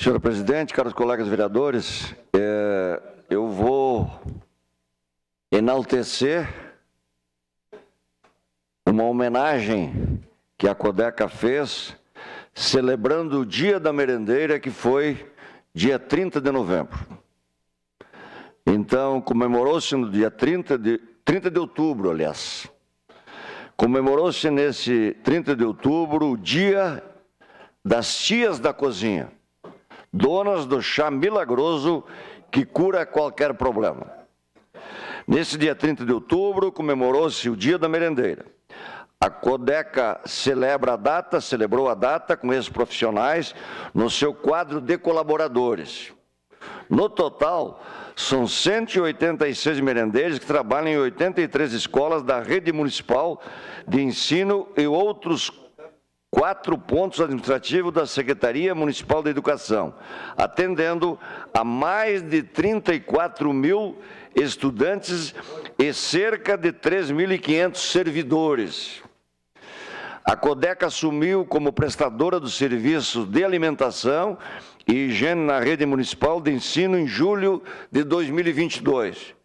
Senhor presidente, caros colegas vereadores, eu vou enaltecer uma homenagem que a Codeca fez, celebrando o Dia da Merendeira, que foi dia 30 de novembro. Então, comemorou-se no dia 30 de outubro, aliás. Comemorou-se nesse 30 de outubro o Dia das Tias da Cozinha, donas do chá milagroso que cura qualquer problema. Nesse dia 30 de outubro, comemorou-se o Dia da Merendeira. A Codeca celebrou a data com esses profissionais no seu quadro de colaboradores. No total, são 186 merendeiros que trabalham em 83 escolas da rede municipal de ensino e outros 4 pontos administrativos da Secretaria Municipal da Educação, atendendo a mais de 34 mil estudantes e cerca de 3.500 servidores. A Codeca assumiu como prestadora dos serviços de alimentação e higiene na rede municipal de ensino em julho de 2022.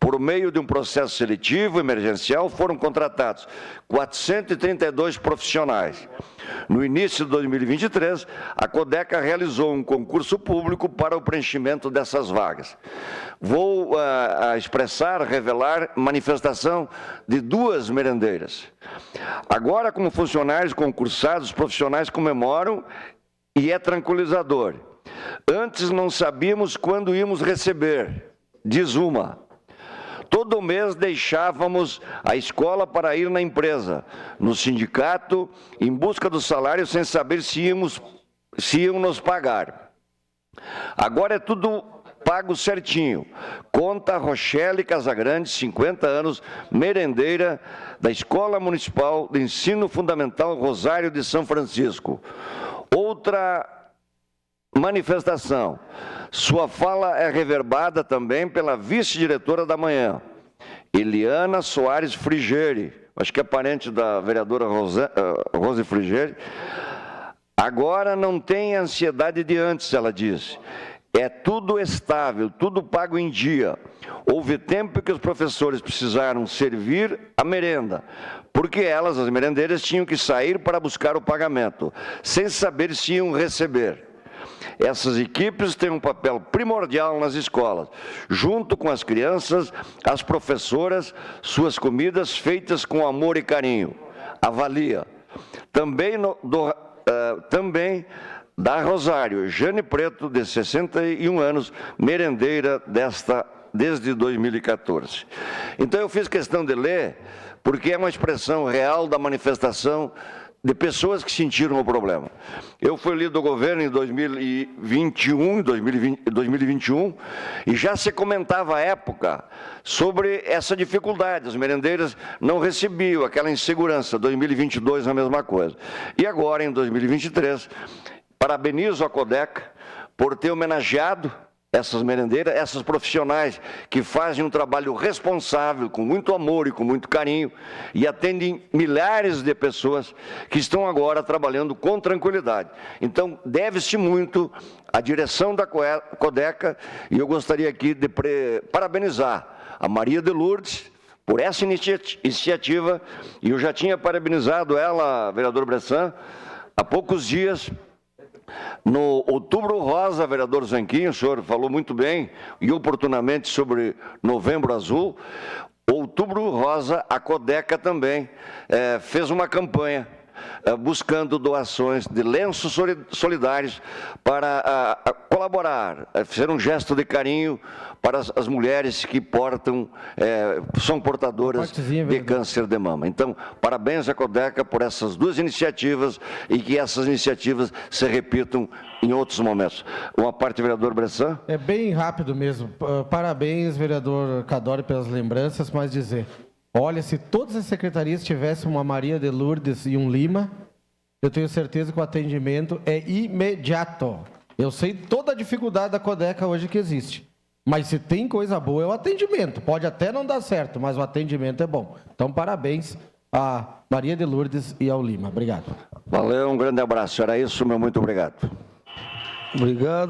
Por meio de um processo seletivo emergencial, foram contratados 432 profissionais. No início de 2023, a Codeca realizou um concurso público para o preenchimento dessas vagas. Vou revelar manifestação de 2 merendeiras. Agora, como funcionários concursados, os profissionais comemoram e é tranquilizador. Antes não sabíamos quando íamos receber, diz uma. Todo mês deixávamos a escola para ir na empresa, no sindicato, em busca do salário, sem saber se iam nos pagar. Agora é tudo pago certinho. Conta Rochelle Casagrande, 50 anos, merendeira da Escola Municipal de Ensino Fundamental Rosário de São Francisco. Outra manifestação. Sua fala é reverbada também pela vice-diretora da manhã, Eliana Soares Frigeri, acho que é parente da vereadora Rose Frigeri. Agora não tem a ansiedade de antes, ela disse. É tudo estável, tudo pago em dia. Houve tempo que os professores precisaram servir a merenda, porque elas, as merendeiras, tinham que sair para buscar o pagamento, sem saber se iam receber. Essas equipes têm um papel primordial nas escolas, junto com as crianças, as professoras, suas comidas feitas com amor e carinho. Avalia. Também da Rosário, Jane Preto, de 61 anos, merendeira desde 2014. Então eu fiz questão de ler, porque é uma expressão real da manifestação de pessoas que sentiram o problema. Eu fui líder do governo em 2021, e já se comentava à época sobre essa dificuldade. As merendeiras não recebiam aquela insegurança. 2022 a mesma coisa. E agora, em 2023, parabenizo a Codeca por ter homenageado essas merendeiras, essas profissionais que fazem um trabalho responsável, com muito amor e com muito carinho, e atendem milhares de pessoas que estão agora trabalhando com tranquilidade. Então, deve-se muito à direção da Codeca, e eu gostaria aqui de parabenizar a Maria de Lourdes por essa iniciativa, e eu já tinha parabenizado ela, vereador Bressan, há poucos dias. No Outubro Rosa, vereador Zanquinho, o senhor falou muito bem e oportunamente sobre Novembro Azul. Outubro Rosa, a Codeca também fez uma campanha buscando doações de lenços solidários para colaborar, ser um gesto de carinho para as mulheres que são portadoras de câncer de mama. Então, parabéns à Codeca por essas 2 iniciativas e que essas iniciativas se repitam em outros momentos. Uma parte, vereador Bressan? É bem rápido mesmo. Parabéns, vereador Cadore, pelas lembranças, mas dizer... Olha, se todas as secretarias tivessem uma Maria de Lourdes e um Lima, eu tenho certeza que o atendimento é imediato. Eu sei toda a dificuldade da Codeca hoje que existe. Mas se tem coisa boa é o atendimento. Pode até não dar certo, mas o atendimento é bom. Então, parabéns a Maria de Lourdes e ao Lima. Obrigado. Valeu, um grande abraço. Era isso, meu muito obrigado. Obrigado.